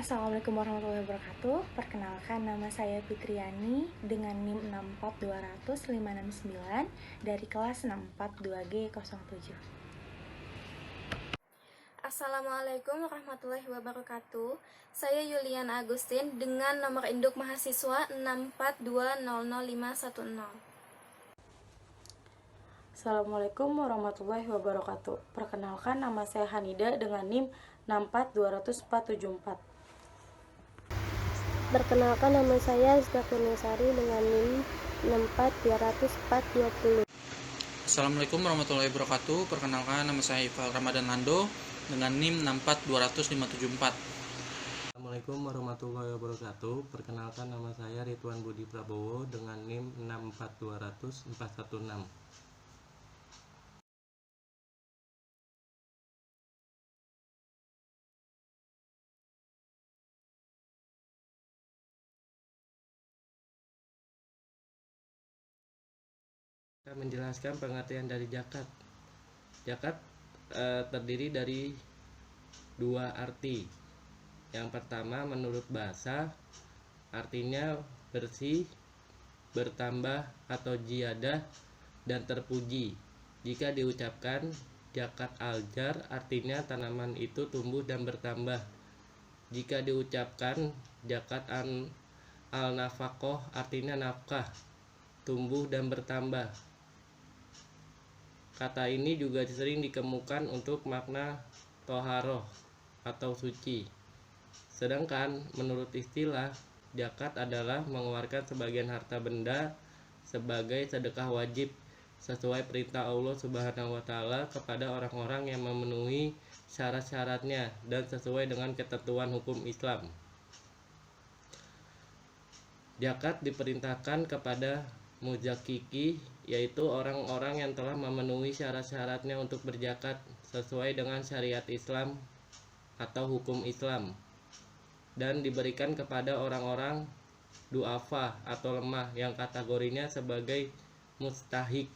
Assalamualaikum warahmatullahi wabarakatuh. Perkenalkan, nama saya Fitriani dengan NIM 64200-569 dari kelas 642G07. Assalamualaikum warahmatullahi wabarakatuh. Saya Yulian Agustin dengan nomor induk mahasiswa 642000510. Assalamualaikum warahmatullahi wabarakatuh. Perkenalkan, nama saya Hanida dengan NIM 6420474. Perkenalkan, nama saya Rizka Kurniasari dengan NIM 6420420. Assalamualaikum warahmatullahi wabarakatuh. Perkenalkan, nama saya Ival Ramadan Lando dengan NIM 6420574. Assalamualaikum warahmatullahi wabarakatuh. Perkenalkan, nama saya Ridwan Budi Prabowo dengan NIM 6420416. Saya menjelaskan pengertian dari zakat. Zakat terdiri dari dua arti. Yang pertama, menurut bahasa, artinya bersih, bertambah atau ziyadah, dan terpuji. Jika diucapkan zakat al-jar, artinya tanaman itu tumbuh dan bertambah. Jika diucapkan zakat al-nafaqoh, artinya nafkah, tumbuh dan bertambah. Kata ini juga sering dikemukakan untuk makna toharoh atau suci. Sedangkan menurut istilah, zakat adalah mengeluarkan sebagian harta benda sebagai sedekah wajib sesuai perintah Allah Subhanahu wa Ta'ala kepada orang-orang yang memenuhi syarat-syaratnya dan sesuai dengan ketentuan hukum Islam. Zakat diperintahkan kepada muzakiki, yaitu orang-orang yang telah memenuhi syarat-syaratnya untuk berzakat sesuai dengan syariat Islam atau hukum Islam, dan diberikan kepada orang-orang du'afa atau lemah yang kategorinya sebagai mustahik.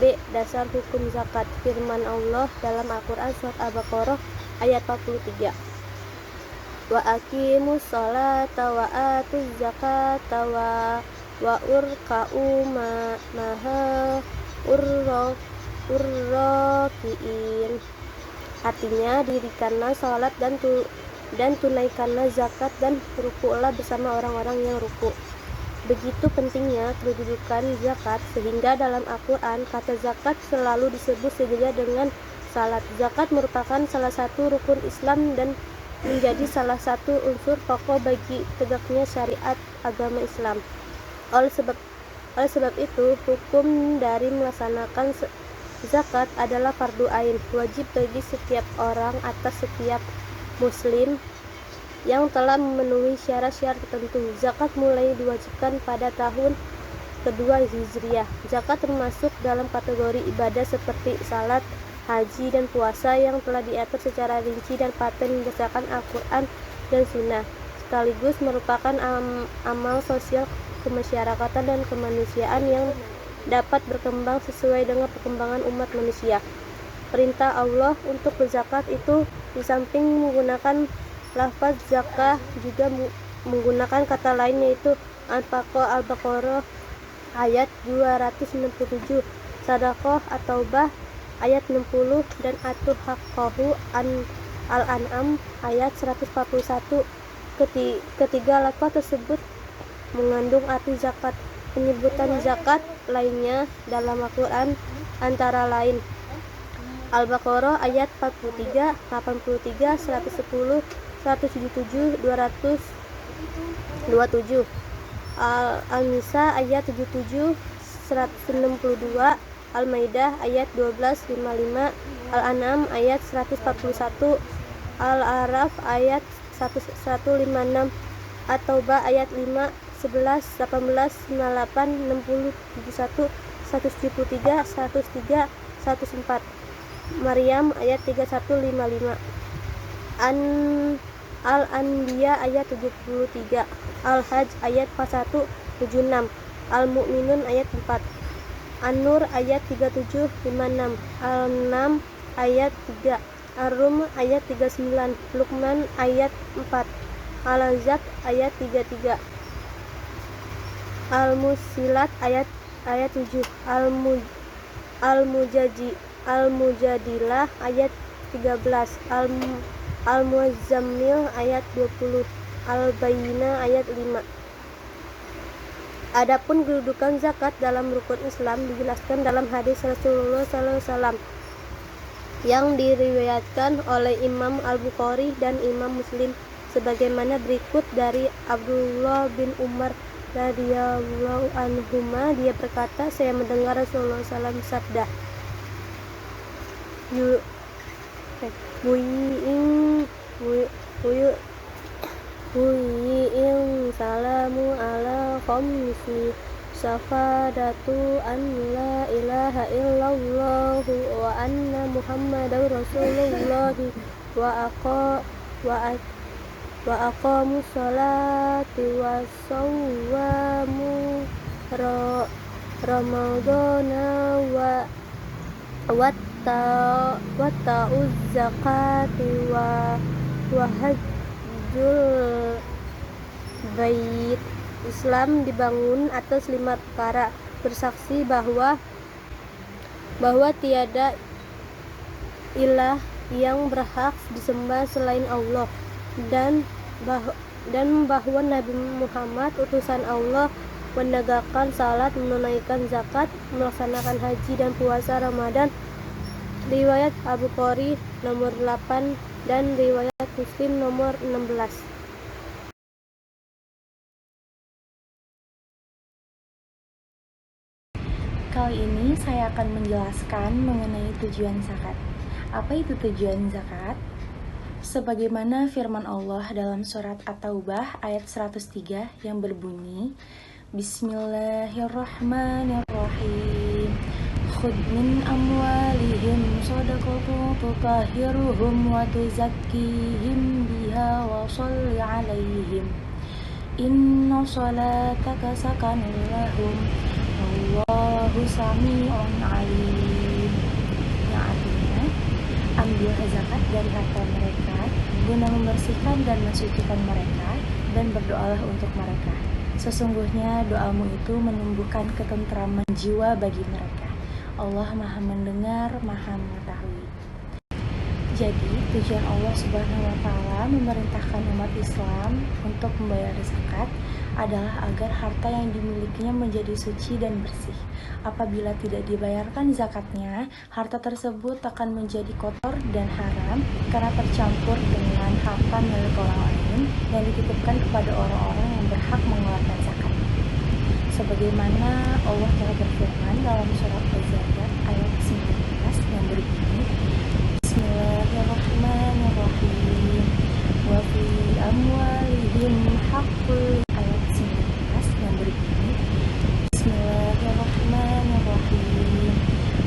B. Dasar hukum zakat. Firman Allah dalam Al-Quran surat Al-Baqarah ayat 43. Wa aqimus sholata wa atuz zakata wa urka'u maha urrokiin. Artinya, dirikanlah sholat dan tunaikanlah zakat dan ruku'lah bersama orang-orang yang ruku'. Begitu pentingnya kedudukan zakat sehingga dalam Al-Quran kata zakat selalu disebut sejajar dengan salat. Zakat merupakan salah satu rukun Islam dan menjadi salah satu unsur pokok bagi tegaknya syariat agama Islam. Oleh sebab itu, hukum dari melaksanakan zakat adalah fardu ain, wajib bagi setiap orang atas setiap muslim yang telah memenuhi syarat-syarat tertentu. Zakat mulai diwajibkan pada tahun kedua Hijriah. Zakat termasuk dalam kategori ibadah seperti salat, haji, dan puasa yang telah diatur secara rinci dan paten berdasarkan Al-Quran dan Sunnah, sekaligus merupakan amal sosial kemasyarakatan dan kemanusiaan yang dapat berkembang sesuai dengan perkembangan umat manusia. Perintah Allah untuk berzakat itu di samping menggunakan lafaz zakah juga menggunakan kata lain, yaitu Al-Baqarah ayat 267, Sadaqah atau Bah ayat 60, dan Atu-Haqqahu Al-An'am ayat 141. Ketiga lafaz tersebut mengandung arti zakat. Penyebutan zakat lainnya dalam Al-Quran antara lain Al-Baqarah ayat 43, 83, 110, 177, 227, Al-Nisa ayat 77, 162, Al-Maidah ayat 12, 55, Al-An'am ayat 141, Al-A'raf ayat 156, At-Taubah ayat 5, 11, 18, 98, 60, 71, 173, 103, 104, Maryam ayat 3155, Al-Anbiya ayat 73, Al-Hajj ayat 4176, Al-Mu'minun ayat 4, An-Nur ayat 37-56, Al-An'am ayat 3, Ar-Rum ayat 39, Luqman ayat 4, Al-Ahzab ayat 33, Al-Musilat ayat 7, Al-Mujadilah ayat 13, Al-Muzammil ayat 20, Al-Bayyinah ayat 5. Adapun kedudukan zakat dalam rukun Islam dijelaskan dalam hadis Rasulullah SAW yang diriwayatkan oleh Imam Al-Bukhari dan Imam Muslim sebagaimana berikut dari Abdullah bin Umar radhiyallahu anhuma. Dia berkata, saya mendengar Rasulullah SAW sabda, salamu ala khamsi syafadatu an la ilaha illallah wa anna muhammadar rasulullah wa aqamu sholati wa sawwamu ramadana wa ta'uz zakati wa hajjul bait. Islam dibangun atas 5 perkara: bersaksi bahwa tiada ilah yang berhak disembah selain Allah, dan bahwa Nabi Muhammad utusan Allah, menegakkan salat, menunaikan zakat, melaksanakan haji dan puasa Ramadan. Riwayat Al-Bukhari nomor 8 dan riwayat Muslim nomor 16. Kali ini saya akan menjelaskan mengenai tujuan zakat. Apa itu tujuan zakat? Sebagaimana firman Allah dalam surat At-Taubah ayat 103 yang berbunyi, Bismillahirrahmanirrahim. Khudh min amwalihim shadaqatan tutahhiruhum wa tuzakkihim biha wa shalli 'alaihim. Inna salataka sakanun lahum. Wallahu sami'un 'alim. Yang artinya, ambillah zakat dari harta mereka guna membersihkan dan mensucikan mereka, dan berdoalah untuk mereka. Sesungguhnya doamu itu menumbuhkan ketentraman jiwa bagi mereka. Allah Maha Mendengar, Maha Mengetahui. Jadi, tujuan Allah Subhanahu wa Ta'ala memerintahkan umat Islam untuk membayar zakat adalah agar harta yang dimilikinya menjadi suci dan bersih. Apabila tidak dibayarkan zakatnya, harta tersebut akan menjadi kotor dan haram karena tercampur dengan harta milik orang lain yang dititipkan kepada orang-orang yang berhak mengeluarkan zakat. Sebagaimana Allah telah berfirman dalam surat Az-Zariyat ayat 19 yang berbunyi, Bismillahirrahmanirrahim. Wa fi amwalihim haqqul, ayat 19 yang berbunyi, Bismillahirrahmanirrahim.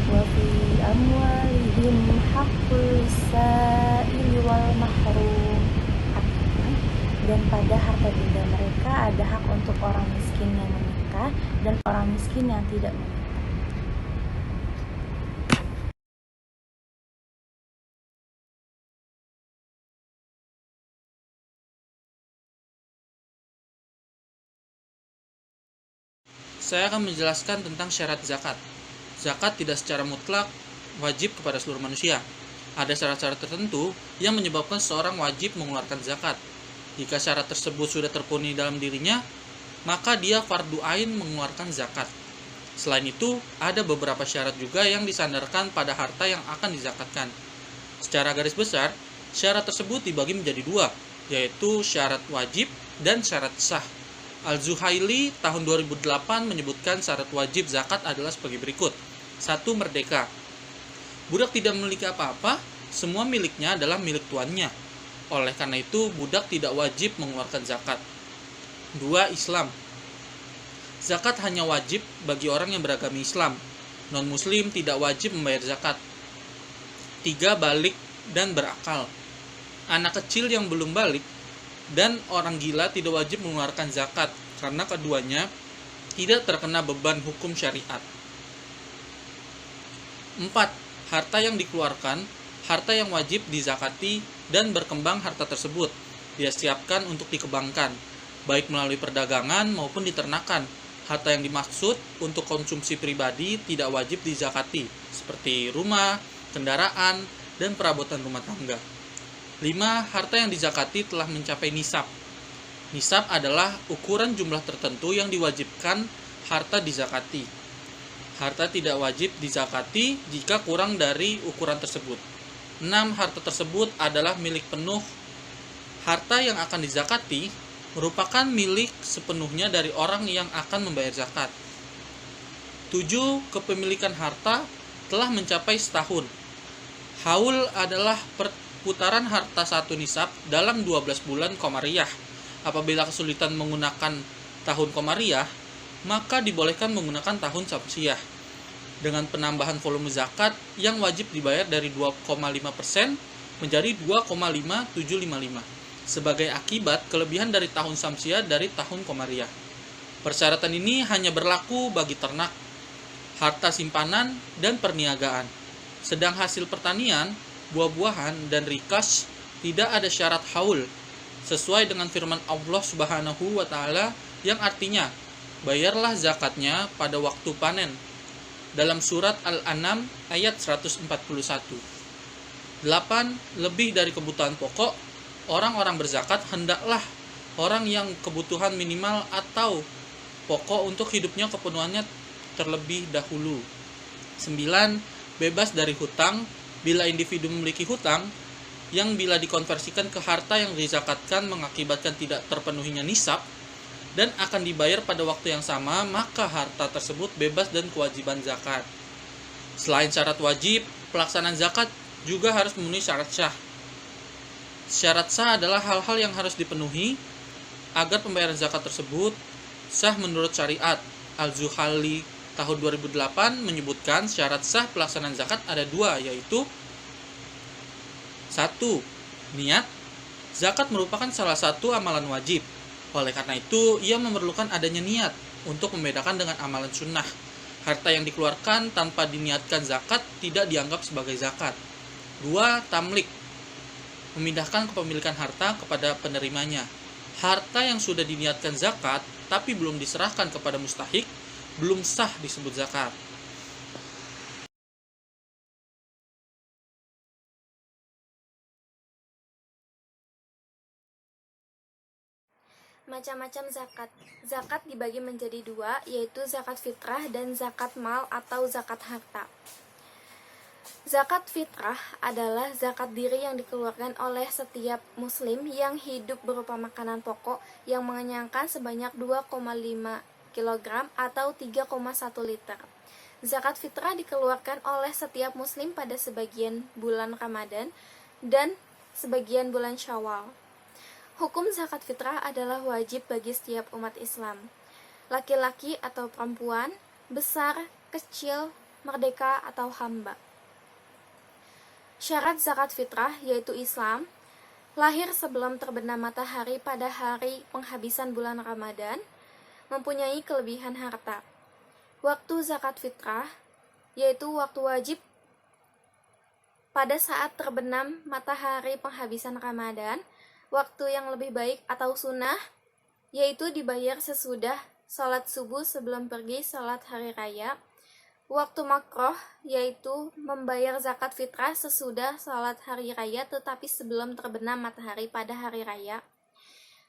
Wa fi amwalihim haqqul sa'ili wal mahrum. Artinya, dan pada harta benda mereka ada hak untuk orang miskin yang meminta dan orang miskin yang tidak meminta. Saya akan menjelaskan tentang syarat zakat. Zakat tidak secara mutlak wajib kepada seluruh manusia. Ada syarat-syarat tertentu yang menyebabkan seorang wajib mengeluarkan zakat. Jika syarat tersebut sudah terpenuhi dalam dirinya, maka dia fardu ain mengeluarkan zakat. Selain itu, ada beberapa syarat juga yang disandarkan pada harta yang akan dizakatkan. Secara garis besar, syarat tersebut dibagi menjadi 2, yaitu syarat wajib dan syarat sah. Al-Zuhaili tahun 2008 menyebutkan syarat wajib zakat adalah sebagai berikut. 1. Merdeka. Budak tidak memiliki apa-apa, semua miliknya adalah milik tuannya. Oleh karena itu, budak tidak wajib mengeluarkan zakat. 2. Islam. Zakat hanya wajib bagi orang yang beragama Islam. Non-muslim tidak wajib membayar zakat. 3. Balik dan berakal. Anak kecil yang belum balik dan orang gila tidak wajib mengeluarkan zakat karena keduanya tidak terkena beban hukum syariat. 4. Harta yang dikeluarkan, harta yang wajib dizakati dan berkembang harta tersebut. Dia siapkan untuk dikembangkan, baik melalui perdagangan maupun diternakan. Harta yang dimaksud untuk konsumsi pribadi tidak wajib dizakati, seperti rumah, kendaraan, dan perabotan rumah tangga. 5. Harta yang dizakati telah mencapai nisab. Nisab adalah ukuran jumlah tertentu yang diwajibkan harta dizakati. Harta tidak wajib dizakati jika kurang dari ukuran tersebut. 6. Harta tersebut adalah milik penuh. Harta yang akan dizakati merupakan milik sepenuhnya dari orang yang akan membayar zakat. 7. Kepemilikan harta telah mencapai setahun. Haul adalah perputaran harta satu nisab dalam 12 bulan Qamariyah. Apabila kesulitan menggunakan tahun Qamariyah, maka dibolehkan menggunakan tahun Syamsiyah. Dengan penambahan volume zakat yang wajib dibayar dari 2,5% menjadi 2,5755 sebagai akibat kelebihan dari tahun Syamsiyah dari tahun Qamariyah. Persyaratan ini hanya berlaku bagi ternak, harta simpanan, dan perniagaan. Sedang hasil pertanian, buah-buahan, dan rikas tidak ada syarat haul, sesuai dengan firman Allah Subhanahu wa Ta'ala yang artinya, bayarlah zakatnya pada waktu panen, dalam surat Al-An'am ayat 141. 8. Lebih dari kebutuhan pokok, orang-orang berzakat hendaklah orang yang kebutuhan minimal atau pokok untuk hidupnya kepenuhannya terlebih dahulu. 9. Bebas dari hutang bila individu memiliki hutang yang bila dikonversikan ke harta yang dizakatkan mengakibatkan tidak terpenuhinya nisab dan akan dibayar pada waktu yang sama, maka harta tersebut bebas dan kewajiban zakat. Selain syarat wajib, pelaksanaan zakat juga harus memenuhi syarat syah. Syarat sah adalah hal-hal yang harus dipenuhi agar pembayaran zakat tersebut sah menurut syariat. Al-Zuhali tahun 2008 menyebutkan syarat sah pelaksanaan zakat ada 2, yaitu 1. Niat. Zakat merupakan salah satu amalan wajib. Oleh karena itu, ia memerlukan adanya niat untuk membedakan dengan amalan sunnah. Harta yang dikeluarkan tanpa diniatkan zakat tidak dianggap sebagai zakat. 2. Tamlik. Memindahkan kepemilikan harta kepada penerimanya. Harta yang sudah diniatkan zakat tapi belum diserahkan kepada mustahik belum sah disebut zakat. Macam-macam zakat. Zakat dibagi menjadi 2, yaitu zakat fitrah dan zakat mal atau zakat harta. Zakat fitrah adalah zakat diri yang dikeluarkan oleh setiap muslim yang hidup berupa makanan pokok yang mengenyangkan sebanyak 2,5 kg atau 3,1 liter. Zakat fitrah dikeluarkan oleh setiap muslim pada sebagian bulan Ramadan dan sebagian bulan Syawal. Hukum zakat fitrah adalah wajib bagi setiap umat Islam, laki-laki atau perempuan, besar, kecil, merdeka atau hamba. Syarat zakat fitrah yaitu Islam, lahir sebelum terbenam matahari pada hari penghabisan bulan Ramadan, mempunyai kelebihan harta. Waktu zakat fitrah yaitu waktu wajib pada saat terbenam matahari penghabisan Ramadan. Waktu yang lebih baik atau sunnah yaitu dibayar sesudah salat subuh sebelum pergi salat hari raya. Waktu makruh yaitu membayar zakat fitrah sesudah salat hari raya tetapi sebelum terbenam matahari pada hari raya.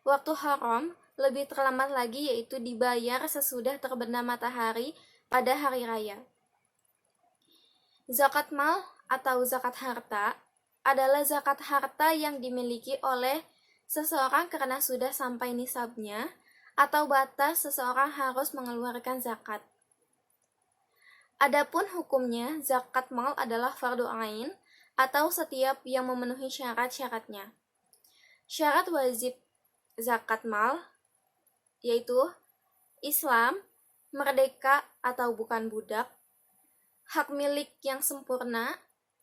Waktu haram lebih terlambat lagi yaitu dibayar sesudah terbenam matahari pada hari raya. Zakat mal atau zakat harta adalah zakat harta yang dimiliki oleh seseorang karena sudah sampai nisabnya atau batas seseorang harus mengeluarkan zakat. Adapun hukumnya, zakat mal adalah fardu ain atau setiap yang memenuhi syarat-syaratnya. Syarat wajib zakat mal yaitu Islam, merdeka atau bukan budak, hak milik yang sempurna,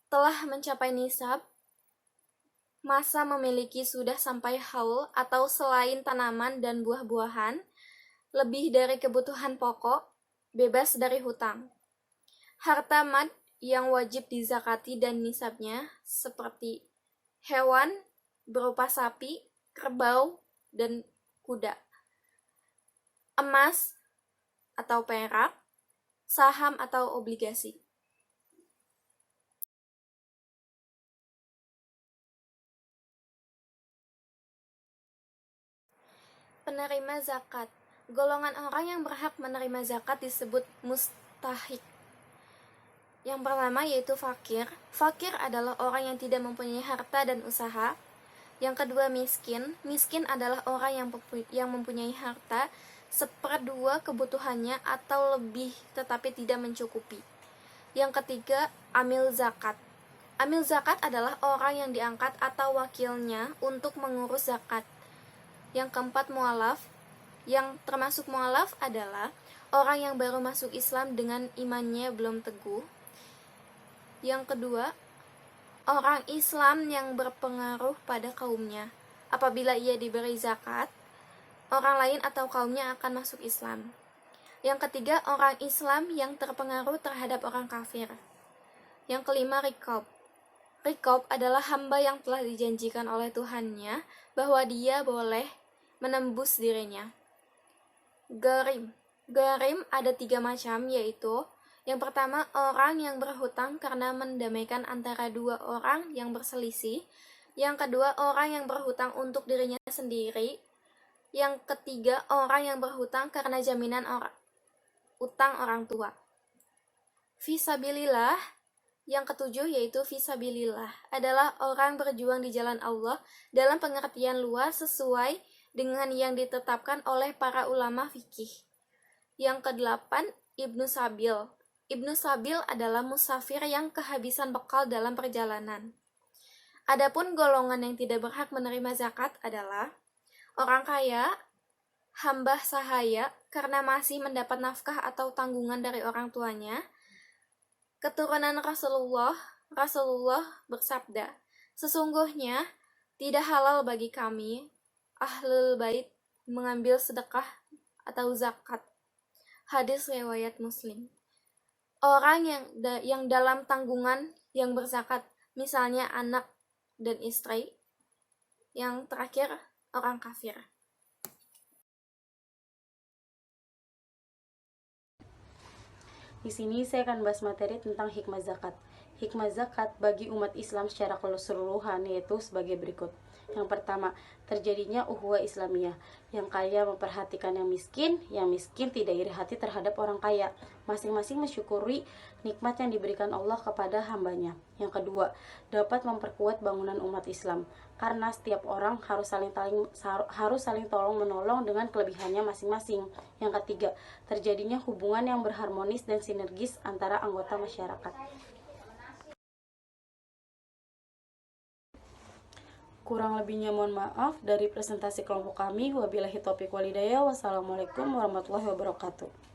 telah mencapai nisab, masa memiliki sudah sampai haul atau selain tanaman dan buah-buahan, lebih dari kebutuhan pokok, bebas dari hutang. Harta mad yang wajib dizakati dan nisabnya seperti hewan berupa sapi, kerbau, dan kuda. Emas atau perak, saham atau obligasi. Penerima zakat. Golongan orang yang berhak menerima zakat disebut mustahik. Yang pertama yaitu fakir. Fakir adalah orang yang tidak mempunyai harta dan usaha. Yang kedua miskin. Miskin adalah orang yang mempunyai harta seperdua kebutuhannya atau lebih tetapi tidak mencukupi. Yang ketiga amil zakat. Amil zakat adalah orang yang diangkat atau wakilnya untuk mengurus zakat. Yang keempat mualaf. Yang termasuk mualaf adalah orang yang baru masuk Islam dengan imannya belum teguh. Yang kedua, orang Islam yang berpengaruh pada kaumnya. Apabila ia diberi zakat, orang lain atau kaumnya akan masuk Islam. Yang ketiga, orang Islam yang terpengaruh terhadap orang kafir. Yang kelima, riqab. Riqab adalah hamba yang telah dijanjikan oleh Tuhannya bahwa dia boleh menembus dirinya. Gharim. Gharim ada 3 macam, yaitu yang pertama, orang yang berhutang karena mendamaikan antara 2 orang yang berselisih. Yang kedua, orang yang berhutang untuk dirinya sendiri. Yang ketiga, orang yang berhutang karena jaminan utang orang tua. Fisabilillah. Yang ketujuh yaitu fisabilillah adalah orang berjuang di jalan Allah dalam pengertian luas sesuai dengan yang ditetapkan oleh para ulama fikih. Yang kedelapan, Ibnu Sabil. Ibnu Sabil adalah musafir yang kehabisan bekal dalam perjalanan. Adapun golongan yang tidak berhak menerima zakat adalah orang kaya, hamba sahaya karena masih mendapat nafkah atau tanggungan dari orang tuanya, keturunan Rasulullah bersabda, sesungguhnya tidak halal bagi kami, ahlul bait, mengambil sedekah atau zakat. Hadis riwayat Muslim. Orang yang dalam tanggungan yang berzakat, misalnya anak dan istri. Yang terakhir, orang kafir. Di sini saya akan bahas materi tentang hikmah zakat. Hikmah zakat bagi umat Islam secara keseluruhan yaitu sebagai berikut. Yang pertama, terjadinya ukhuwah Islamiyah. Yang kaya memperhatikan yang miskin tidak iri hati terhadap orang kaya. Masing-masing mensyukuri nikmat yang diberikan Allah kepada hambanya. Yang kedua, dapat memperkuat bangunan umat Islam. Karena setiap orang harus saling tolong-menolong dengan kelebihannya masing-masing. Yang ketiga, terjadinya hubungan yang berharmonis dan sinergis antara anggota masyarakat. Kurang lebihnya mohon maaf dari presentasi kelompok kami. Wabillahi taufiq wal hidayah. Wassalamualaikum warahmatullahi wabarakatuh.